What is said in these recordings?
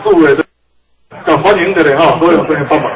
数的这欢迎的嘞哈，都有这个帮忙。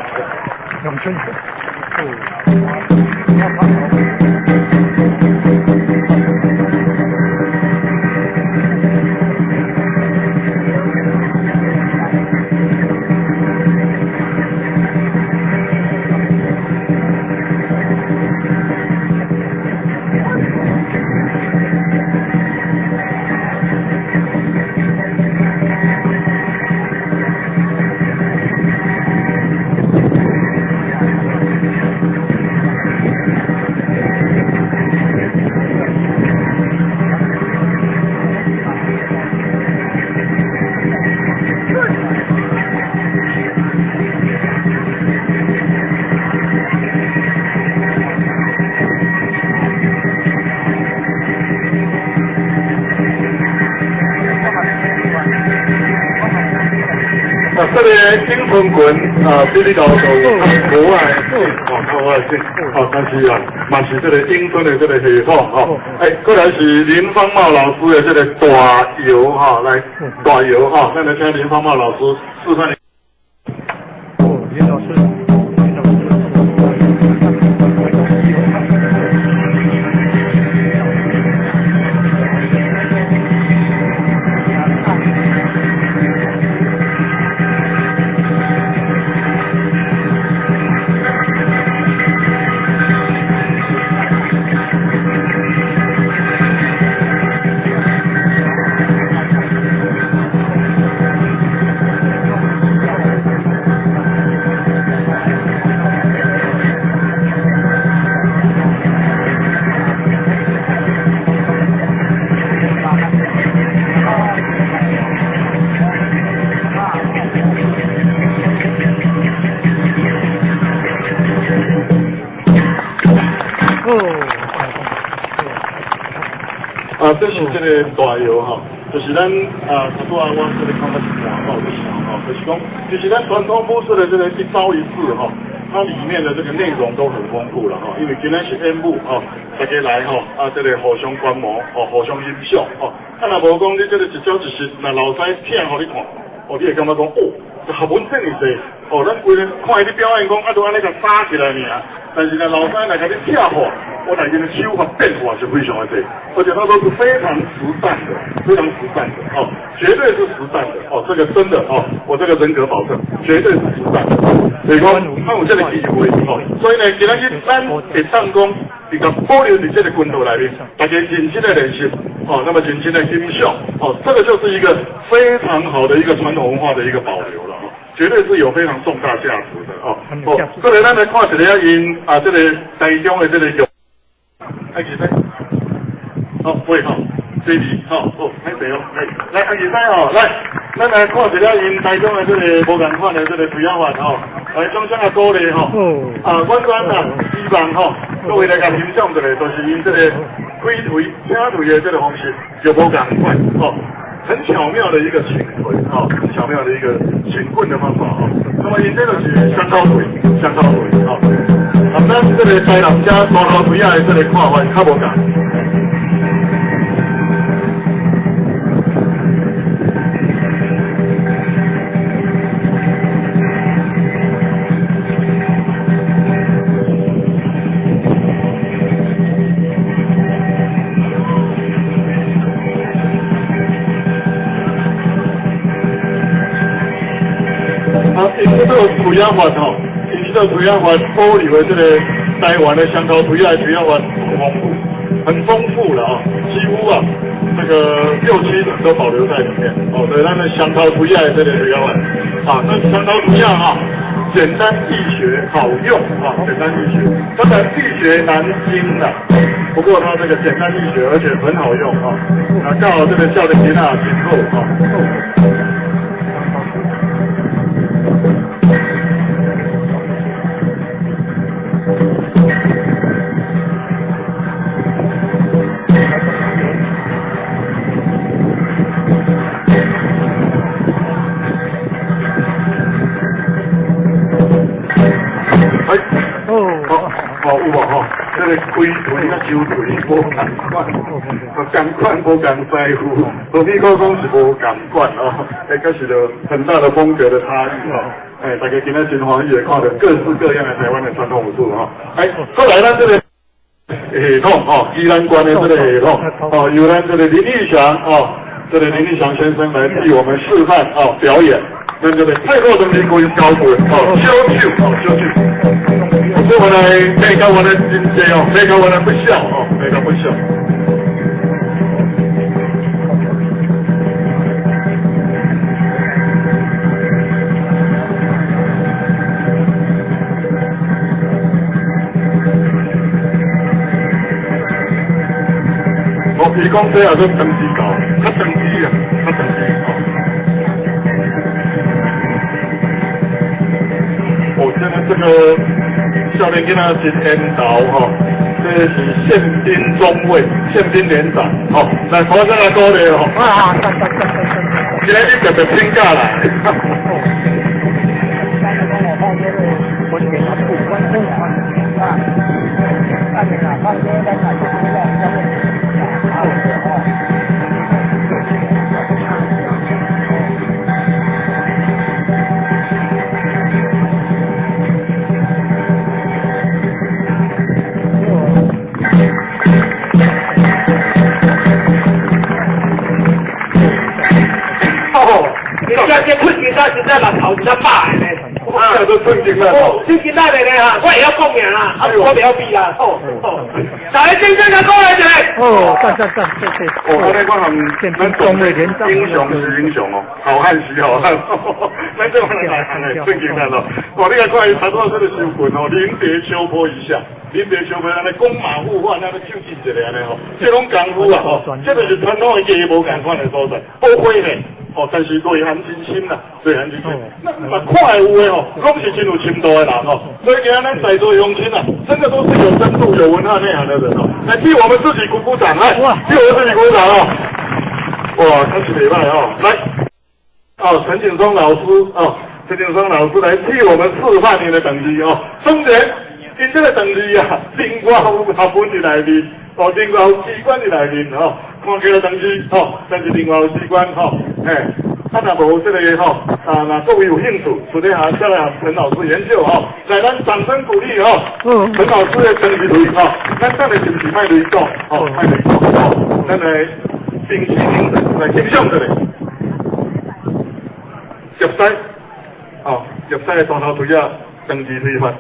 这个金屯群比你老多国外国外但是嘛是这个英村的这个系统过来是林芳茂老师的这个大游来大游咱来听林芳茂老师示范。林老师。这是这个大游就是咱差不多我这个看法是广告的就是讲，就是咱传统布施的这个一招一式它里面的这个内容都很丰富了因为今天是 N 部大家来这个互相观摩互相欣赏若无讲你这个一招一式，那老师听互你看你会感觉讲这学问真是多咱规日看伊表演讲都安尼甲打起来尔，但是呢老师来甲你跳化。我感觉的手法变化是非常的多，而且它都是非常实战的，非常实战的绝对是实战的这个真的我这个人格保证，绝对是实战的。所以讲，他有这个机会所以呢，今天咱会当讲比较保留在这个滚头里面，大家认真的练习那么认真的欣赏这个就是一个非常好的一个传统文化的一个保留了绝对是有非常重大价值的这个咱来看一下因这个台中的这个有。阿杰仔，喂这里来谁来阿杰仔来，咱来看一下因台中的这个无共款的这个推广法来中央的鼓励阮希望各位来甲欣赏一下，就是因这个推听推的这个方式就无共款很巧妙的一个请腿很巧妙的一个请棍的方法那么因这个是香高腿咱这个台南家大头腿的这个看法较无共。因这个推广法因这个推广法保留的这个台湾的香头推的推广法很丰富了几乎这个6、7成都保留在里面所以他们香头推的这个推广法那香头推简单易学好用简单易学，当然易学难精的，不过它这个简单易学而且很好用刚好这个教的吉他挺厚有无个开腿甲收腿无共款，共款无共师傅，和美国讲是无共款哦，这是就很大的风格的差异哦。大家今天真欢喜的看到各式各样的台湾的传统武术哈。过来咱这个系统哦，宜兰关的这个系统哦，由咱这个林义祥哦，这个林义祥先生来替我们示范哦表演。那这个泰国的民国高棍哦，小手哦，小手。所以我来每个我的真正哦，每个我的不孝哦，每个不孝。伊讲这也是长期搞，较长期啊，较长期哦。现在这个少年囡仔真缘投哈，这是宪兵中尉、宪兵连长，好，来鼓掌来鼓励哦。啊，今天你特别请假来。这困境到现在人头是咱爸的呢，啊，都困境了。哦，困境来的呢哈，我也要讲名啦，我不要比啦，大家真正的讲来者。哦，干，谢谢。我那讲咱中尉连长，英雄是英雄哦，好汉是好汉。咱这帮人来困境来了，我那个关于差不多这个修棍哦，临别秋波一下。临别秋波，安尼弓马互换，安尼手技一个安尼吼，这种功夫啊吼，这就是传统的艺无共款的所在，不会呢。哦，但是内涵真深啦，内涵真深。那看有的吼，拢是真有深度的人哦。所以今天咱在座乡亲啊，真的都是有深度、有文化内涵的人哦。来替我们自己鼓鼓掌，来，替我们自己鼓掌哦。哇，真是礼拜哦，来，哦，陈景松老师哦，陈景松老师来替我们示范你的等级哦。当然，因这个等级啊，另外有学分的内面，哦，另外有机关的内面哦。看起来等级吼，但是另外有机关吼，若无这个吼，那各位有兴趣，私底下再来陈老师研究吼，来咱掌声鼓励吼，陈老师的等级类吼，咱等下是不是卖类讲，吼，卖类讲吼，咱来定期定额来欣赏的咧，入西，哦，入西的大头腿啊，等级推法。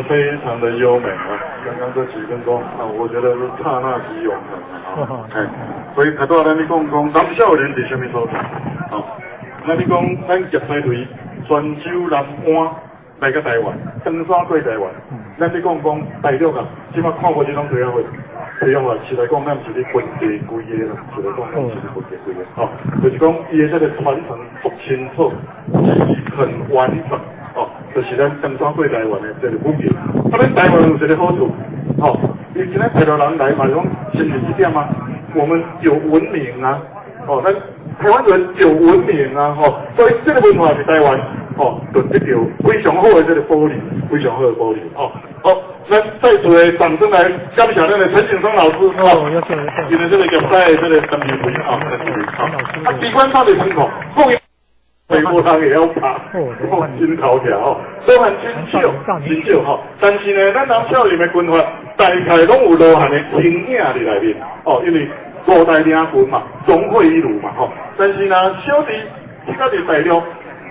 非常的优美啊！刚刚这几分钟啊，我觉得是刹那即永恒啊！所以太多咱你讲咱少年是什么所在？啊，咱你讲咱入西队泉州南岸来个台湾，登山过台湾，咱你讲大陆啊，即马看过这种退休会，退休啊，是来讲咱是咧分地规个啦，是来讲咱是咧分地规个，哦，就是讲伊的这个传承不清楚，很完整。哦，就是咱登山过台湾的这个风景。咱台湾有一个好处，哦，你今天台湾人来嘛，讲先是一点嘛，我们有文明啊，哦，咱台湾人有文明啊，哦，所以这个文化是台湾，哦，就一条非常好的这个保留，非常好的保留，哦，好，那再次的掌声来感谢咱的陈景松老师，哦，今天这个入西这个登记会啊，登记会，啊，机关到底很好，美国人也要爬，金头条哦，都很新秀哈。但是呢，咱南少年的军阀大概拢有落汉的经验伫内面哦，因为五大领军嘛，总会一路嘛吼。但是呢，小弟这个伫大陆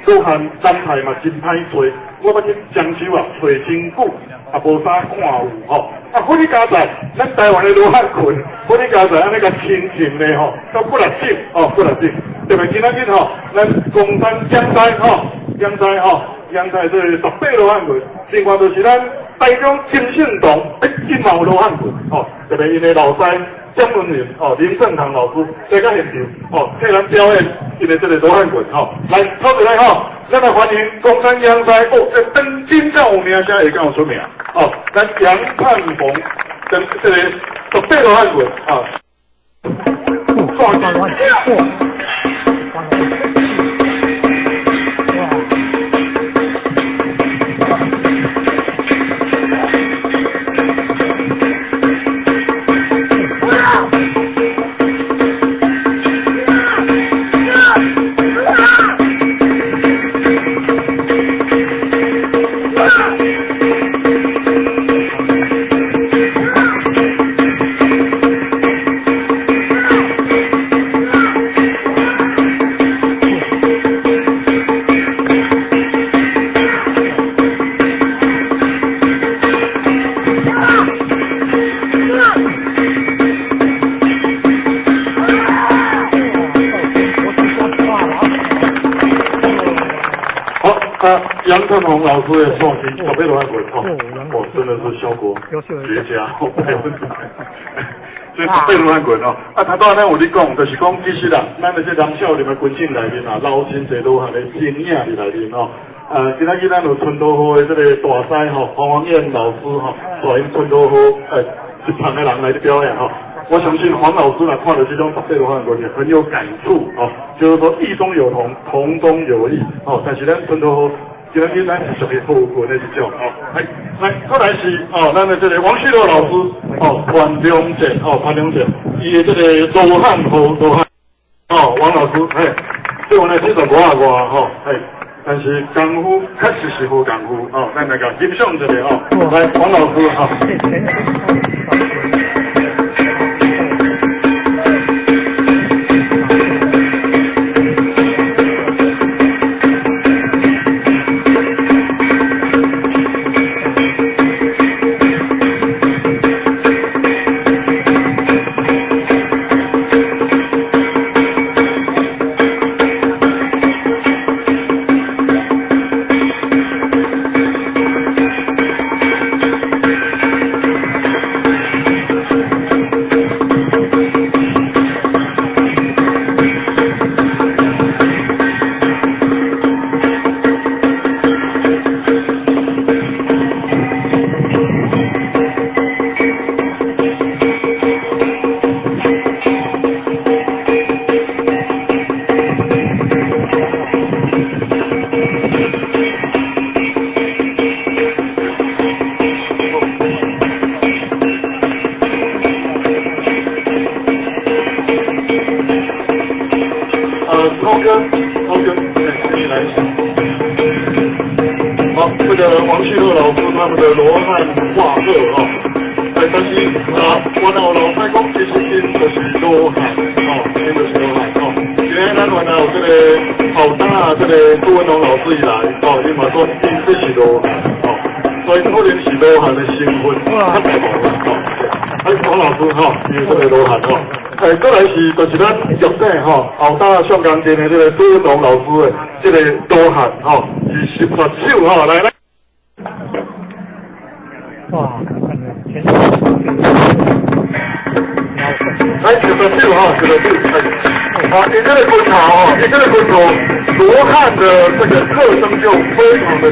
都含安排嘛真歹做，我要去漳州啊找真久，也无啥看有吼。啊，好你家在咱台湾的罗汉群，好你家在安尼个亲情的吼，到不来整哦，不来整。特别今仔日吼，咱公山江西吼，江西这18罗汉群，另外就是咱台中金信堂金毛罗汉群吼，特别因的老师江文云哦，林正堂老师在个现场哦，替咱表演因的这个罗汉群吼，来抽起来吼，咱来欢迎公山江西哦，这登金站有名声会讲有出名哦，咱杨盼逢跟这个18罗汉群啊，杨振宏老师的创新，18罗汉群哦，真的是效果绝佳，没问题。所以18罗汉群哦，啊，头拄仔咱有咧讲，就是讲其实啦，咱的这人少年的群众内面啊，捞真侪罗汉的经验伫内面哦。今仔日咱有春桃河的这个大师吼，黄王燕老师吼，带因春桃河一场的人来表演吼。我相信黄老师呢看了这种18罗汉群也很有感触哦，就是说异中有同，同中有异哦。但是咱春桃河。今天咱是属于后滚的这种哦，来，再来是哦，咱的这个王旭乐老师哦，潘良健哦，潘良健，伊的这个罗汉哦，王老师对我呢是5啊外吼但是功夫确实是好功夫哦，咱来个欣赏一下哦，来王老师哈。好，这个王旭乐老师他们的罗汉画鹤哦，但是我老师讲其实因就是罗汉哦，因就是罗汉哦。今天咱原来有这个好大这个朱文龙老师以来哦，伊嘛说因这是罗汉哦，所以可能是罗汉的身份较大部分哦。王老师哈，伊这个罗汉哦。再来是就是咱玉井吼，后大上港店的这个朱文龙老师的这个罗汉吼，是18手吼，来。哇，全来18手哈，18手。好，你这个棍头哦，你这个棍头，罗汉的这个特征就非常的。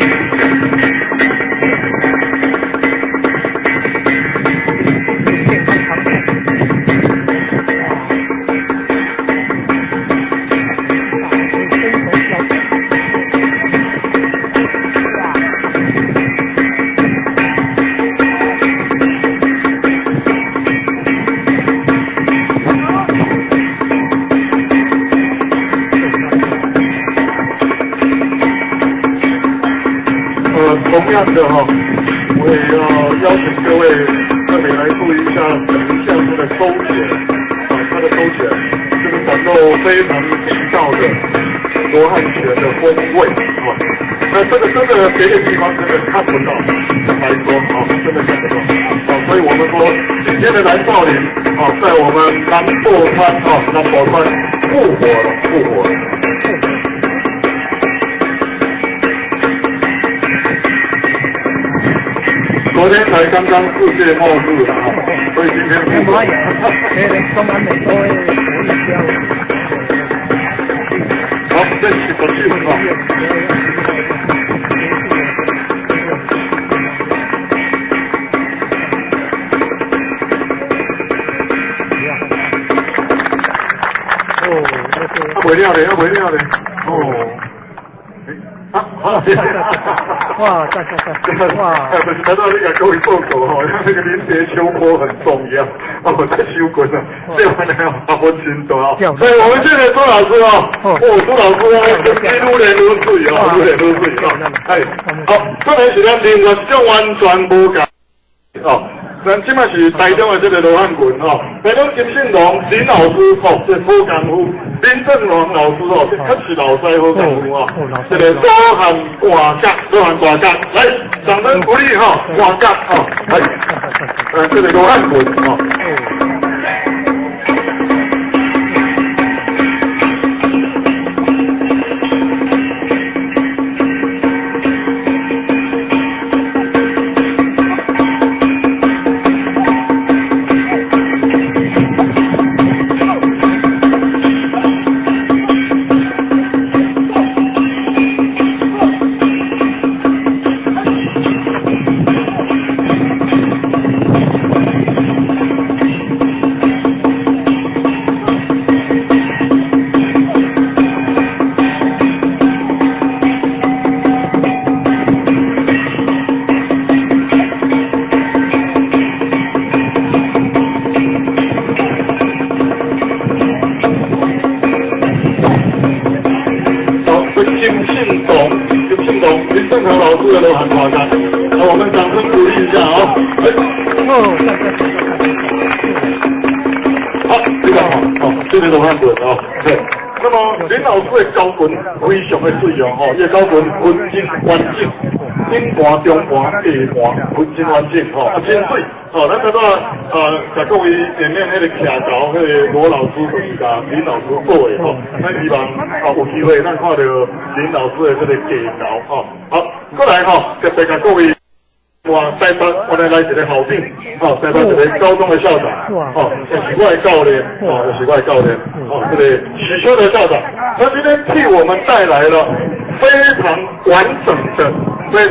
同样的哈，我也要邀请各位特别来注意一下整个项目的收钱，它的的收起来，就是感到非常地道的罗汉拳的风味啊。那这个真的别的地方真的看不到，来说啊，真的看不到啊。所以我们说今天的蓝少林啊，在我们南部川啊，南宝川复活了，复活了。昨天才刚刚世界末日啊，所以今天复活。好，这是国际啊。回料的，要回料的。哦。哇，在，哇！看到那个各位报告哈，那个临别秋波很重要。哦，在修滚了，这完了要分清楚啊。所以我们现在周老师啊，周老师啊，愈来愈水啊，愈来愈水啊。哎，好，这边是咱另外一种完全无同哦。咱即摆是台中的这个罗汉拳吼，台中金信龙林老师吼，这好功夫，林正龙老师吼，这确实老师好功夫啊。这个罗汉挂架，罗汉挂架，来，掌声鼓励哈，挂架哈，来，这个罗汉拳哈。林正和老师的罗汉挂架，那我们掌声鼓励一下啊！好，这个好，这个罗汉拳啊，对。那么林老师的高拳非常的水哦，伊的高拳分真完整，顶盘、中盘、下盘分真完整哦，真水哦。咱看到在各位前面那个徛头，那个罗老师就是甲林老师做的吼，咱希望有机会咱看到林老师的这个技巧吼。好，过来吼，特别甲各位。哇！带班，我来一个好病，哦，带班一个高中的校长，哦，奇怪教练，哦，奇怪教练，哦，这个许修的校长，他今天替我们带来了非常完整的，再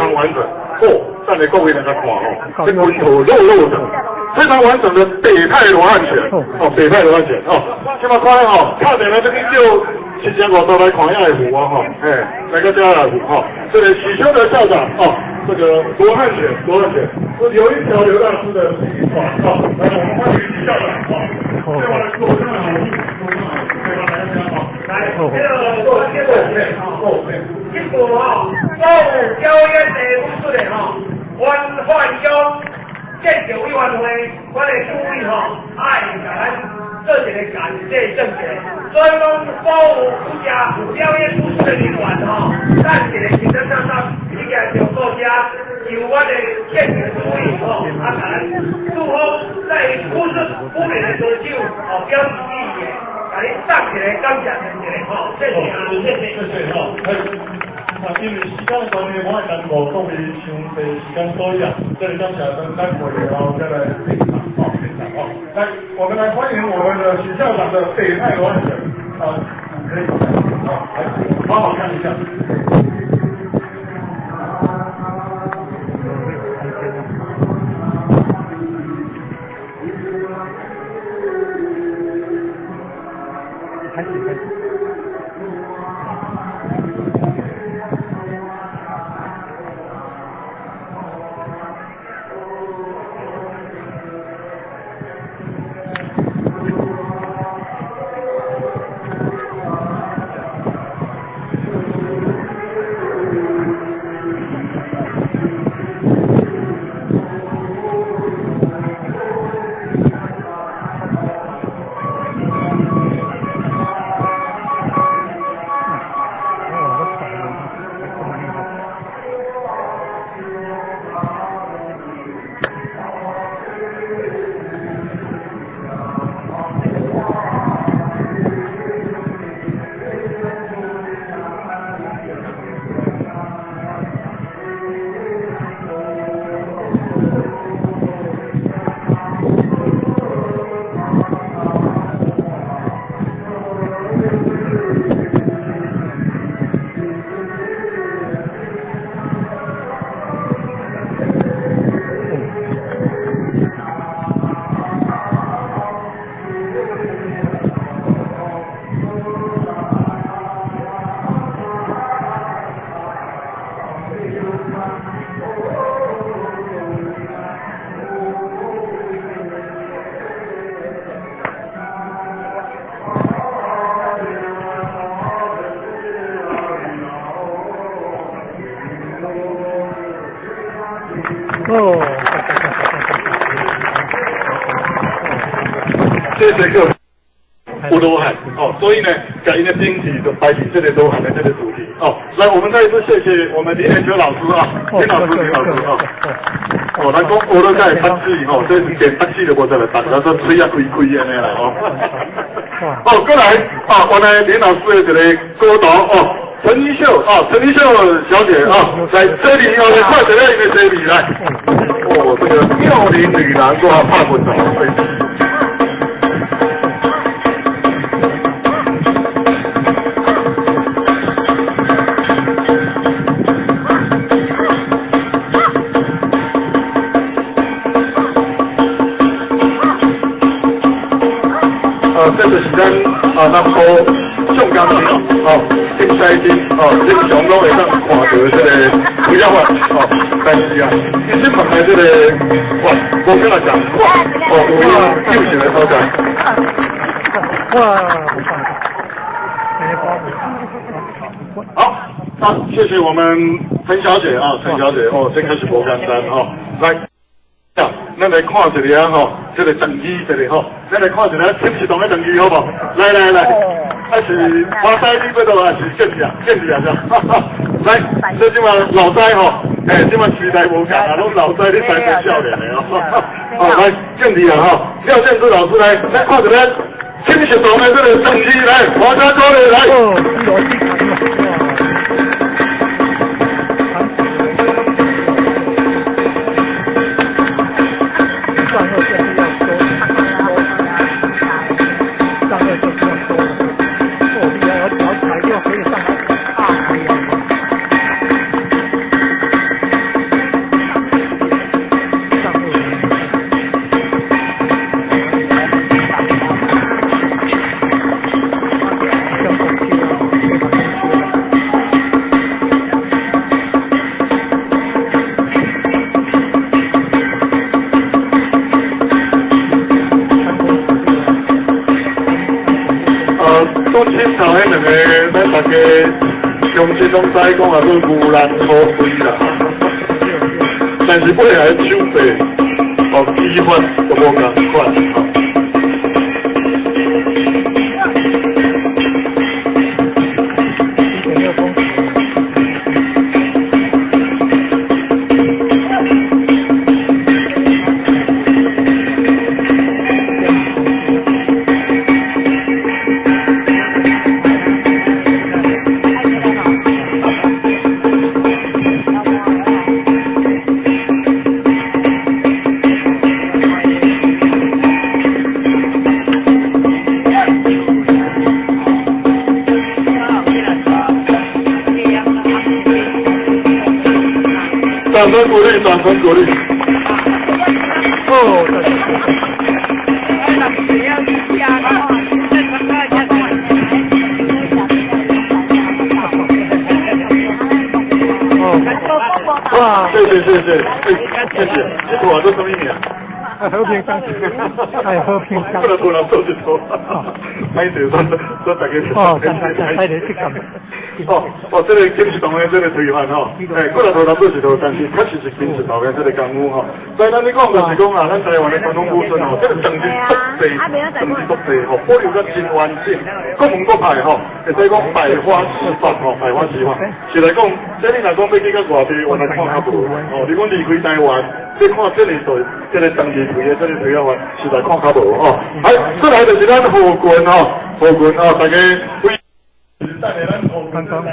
来各位大家看哦，这个有肉的，非常完整的北派罗汉拳，哦，北派罗汉拳，哦，这么快哦，看起来这个就7500都来看一下的虎啊，哈，来个这样的虎哈，这个许修的校长，哦。这个罗汉拳是有一条刘大师的计划啊，来，我们欢迎徐校长啊，对我来说真的好，对吧？大家好，来，这个做接受面啊，一股哈，高五交烟的不是的哈，换交建九一万回，我哋注意哈，咱这几个感谢政协，所以讲高五不加五交烟不是的旅馆哈，咱这个行政上。这个小作家有我的建议注意哦，咱祝福在不是不美的时候哦，标记意义，把你站起来，刚讲起来哦，谢谢啊，谢谢哈。因为时间关系，我係等我各位上嘅時間多一點，這裡剛才等待會然後再來現場哦。來，我們來歡迎我們的許校長的北派羅漢拳可以來好好看一下。这节课有罗汉哦，所以呢，改因的经济就摆起这个罗汉的这个主题哦。来，我们再一次谢谢我们林彦秋老师啊，林老师啊。哦，咱讲学了在读书吼，这是连读书都无在来读，然后嘴也开安尼啦吼。哦，过来啊，原来林老师的一个歌导哦，陈一秀啊，陈一秀小姐啊，来这里哦，你快点来一个这里来。哦，这个妙龄女郎都要怕不着，对。这就是咱南部上钢筋金西筋这个上拢会当看到这个不要法但是啊，一直碰来这个无跟他讲有要救醒的所在。好，谢谢我们陈小姐啊，陈小姐哦，这开始无简单来。咱来看一下吼，这个长机这里吼，咱来看一下天启动的长机好不好？来，开始花塞你不都还是见一下来，这今晚老塞吼，今晚时代无同啊，拢老塞你才是少年的哦。来，见一下哈，廖建志老师来看一下天启动的这个长机来，华家高的来。都清朝迄两个，咱大家乡亲拢知讲啊，说牛栏好飞啦，但是背后手法技法都无共款。掌声鼓励，掌声鼓励。哇！谢谢，我这什么名啊？和平相处，和平相处。不能突然做就做，没事，说大家。太连续感。这个金石堂的这个推翻过来头咱做一头，但是确实是金石堂的这个功夫所以咱你讲就是讲啊，咱台湾的传统武术这个政治足济保留得真完整。各门各派会使讲百花齐放百花齐放。是来讲，这你来讲要去到外地，我来看较无你讲离开台湾，你看这里头这个政治推的这个推法，实在看较无再来就是咱河郡大家为。刚刚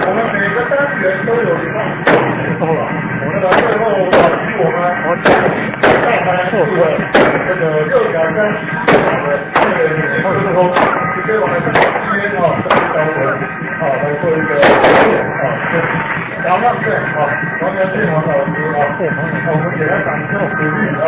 我们每个单元都有一个我们的最后以我们这个右脚跟好的，这个之后，直接往上接哈，这个高温，好来做一个然后对，好，王家俊王老师啊，我们给他掌声鼓励啊，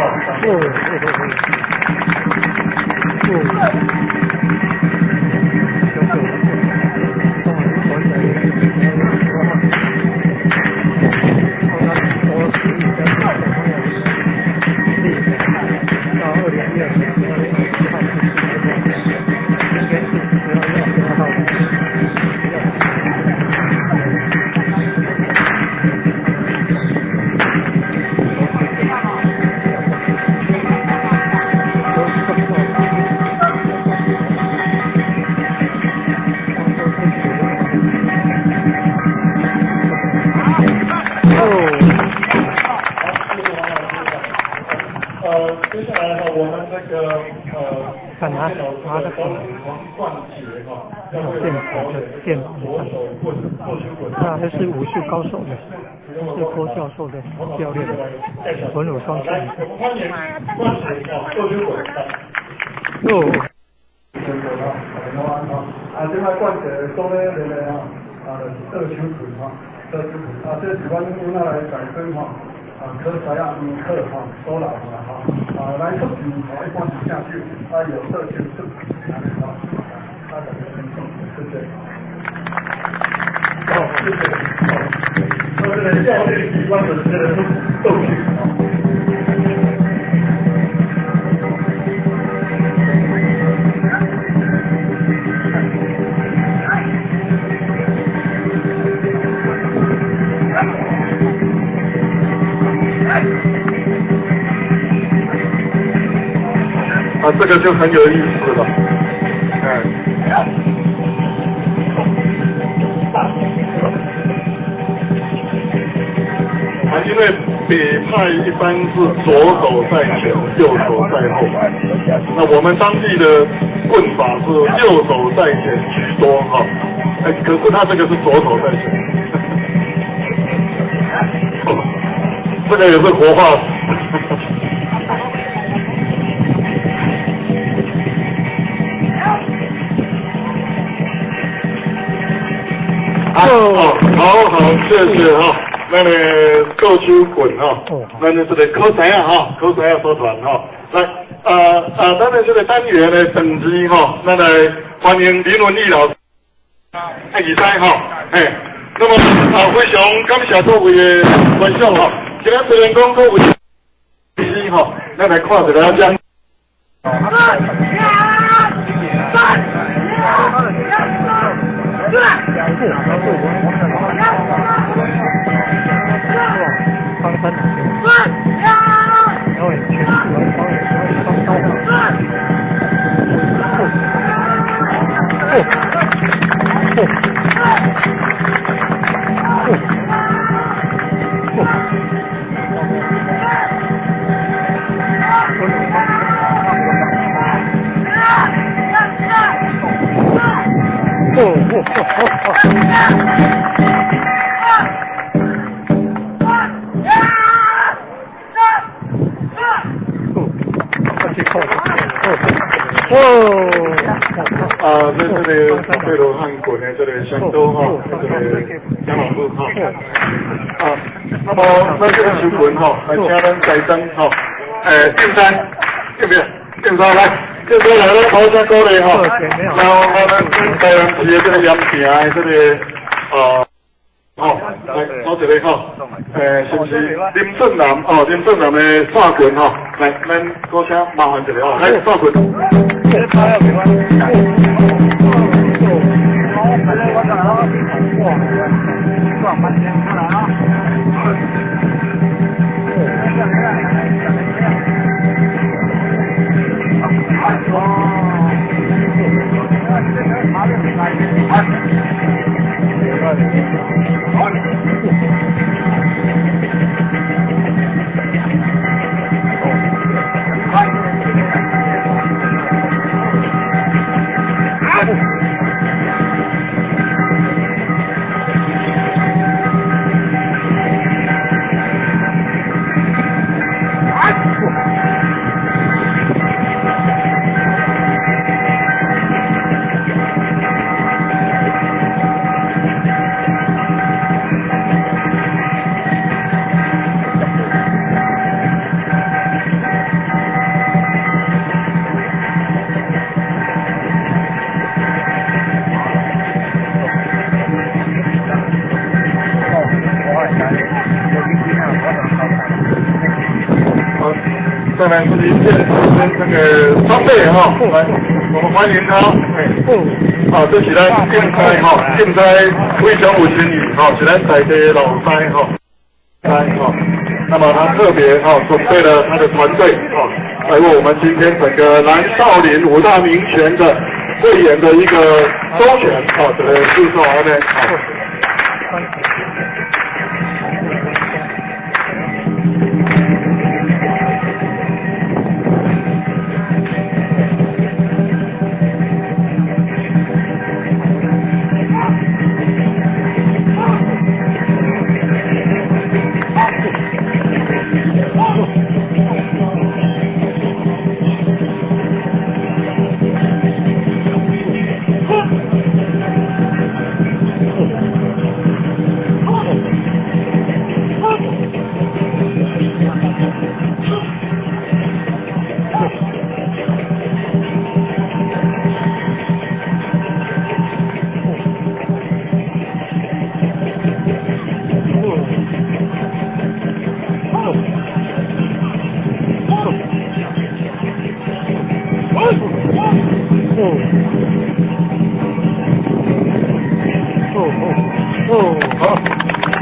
接下来呢，我们这个看拿的冠节哈，电脑那还是武术高手的，是郭教授的教练，文武双全。欢迎冠节啊，做球滚哦。这块冠节做咧咧啊，做球滚哈，做球滚这是阮用那来改分哈。科材啊，课哈都来了哈，来测评一般是下去，有测评是大家很重，谢谢。谢谢。这个教练习惯的这个斗趣这个就很有意思了，因为北派一般是左手在前，右手在后，那我们当地的棍法是右手在前居多哈，可是他这个是左手在前，这个也是活化。好，谢谢哈。那个够手滚哈，咱的这个考生啊哈，考生啊社团哈，来咱的这个单元的等级哈，咱来欢迎林文义老师，二三哈，那么非常感谢各位的分享哈，今天虽然讲各位哈，咱来看一个讲。在这里对罗汉滚的这里香洲哈，这里杨老师哈，那么那这个球滚哈，来请咱改灯哈，进山，对不对？进山来，进山来了，头先过来哈，然后我们台湾市的这个盐田的这个来找一个哈，是不是林正南林正南的萨滚哈，来，咱多请麻烦一下哈，来萨滚。再来是一片那个装备哈，来，我们欢迎他。这是咱竞赛哈，竞赛非常有诚意哈，是咱在地老师哈，那么他特别准备了他的团队来为我们今天整个南少林五大名拳的汇演的一个周全这个制作完呢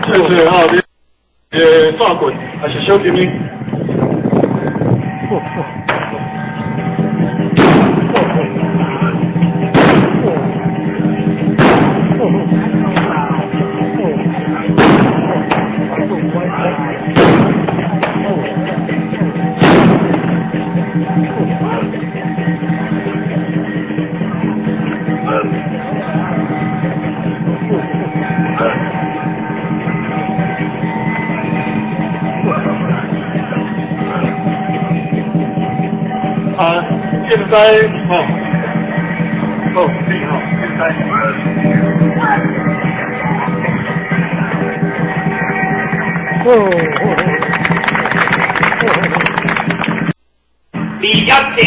谢谢你抓滚还是小精灵？现在现李业城，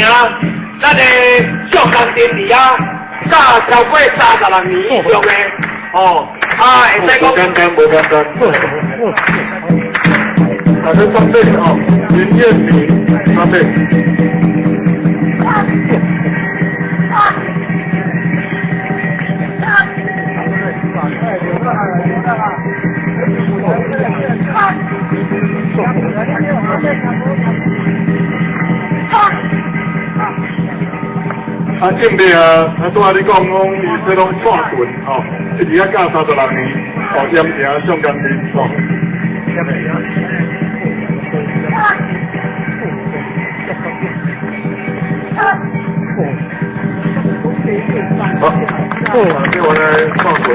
咱的上工典礼啊，教超过30人以上的，会使讲。不简单。这装备林彦明装备。境内拄仔你讲伊这拢串棍一直教30人年，盐城上工林给我来串棍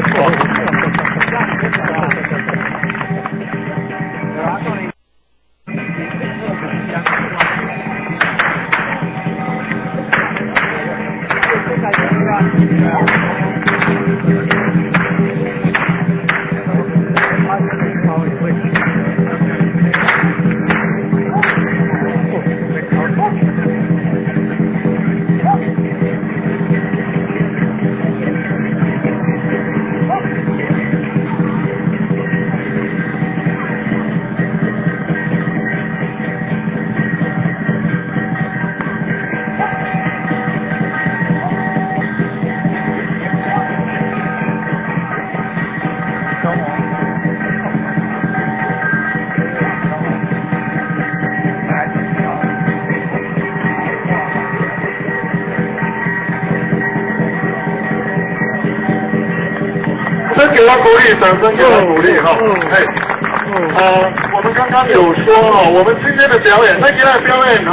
真给他鼓励，掌声给他鼓励我们刚刚有说我们今天的表演，咱今天的表演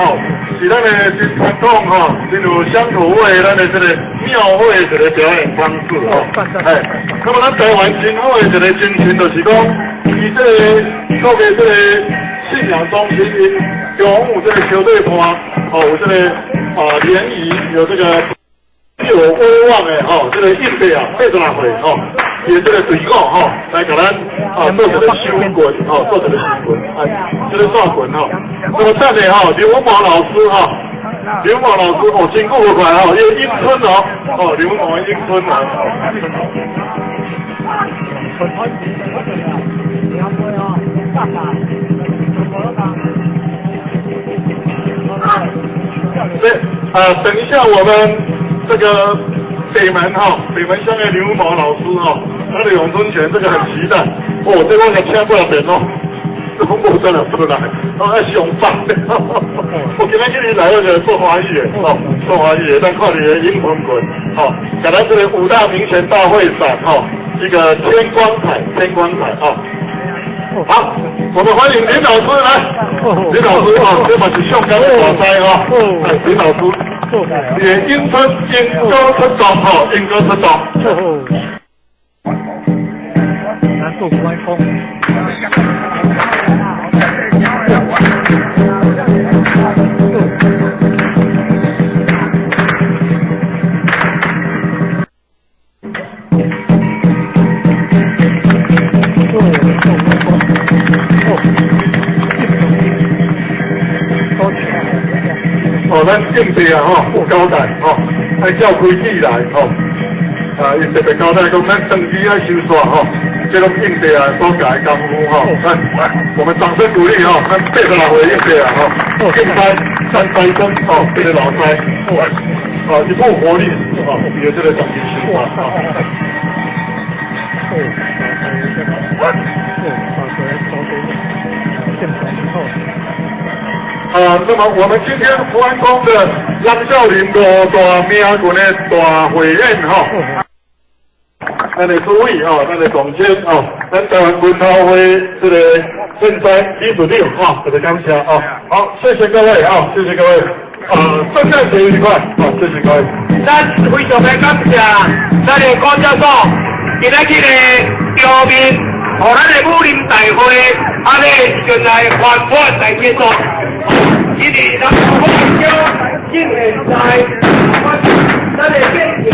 是咱的真传统真有乡土味，咱的这个庙会这个表演方式那么咱台湾真好的一个精神就是讲，以这个各个这个信仰中心因中有这个球队团有这个联谊，有这个有威望的这个应对80岁也这个队伍来给咱做这个修棍做这个修棍这个抓棍那么站的刘文华老师刘文华老师辛苦了快因为英春刘文华英春等一下我们这个北门北门乡的刘某老师他的咏春拳这个很期待哦，这个请过来边这风波真的出来，还上棒我今天跟你来那个做华裔的做华裔的，但看你的英文滚赶来这里5大民权大会上一个天光彩好，我们欢迎林老师来，林老师这嘛是上港的大师林老师，也英歌出动英歌出动。南渡关公。咱应对有交代按照规矩来伊特别交代讲咱登记要收煞这种应对所改功夫我们掌声鼓励咱80来回应对应该3台灯这个老师一部活力有这个奖金收煞那么我们今天福安宫的蓝少林5大名群的大会宴咱的主委咱的总监咱台湾文化会这个正山李主任这个感谢好，谢谢各位谢谢各位圣诞节愉快谢谢各位。咱非常的感谢咱的高教授今日的表面，和咱的武林大会原来环环来接触。今年咱们好叫今年在咱的变形。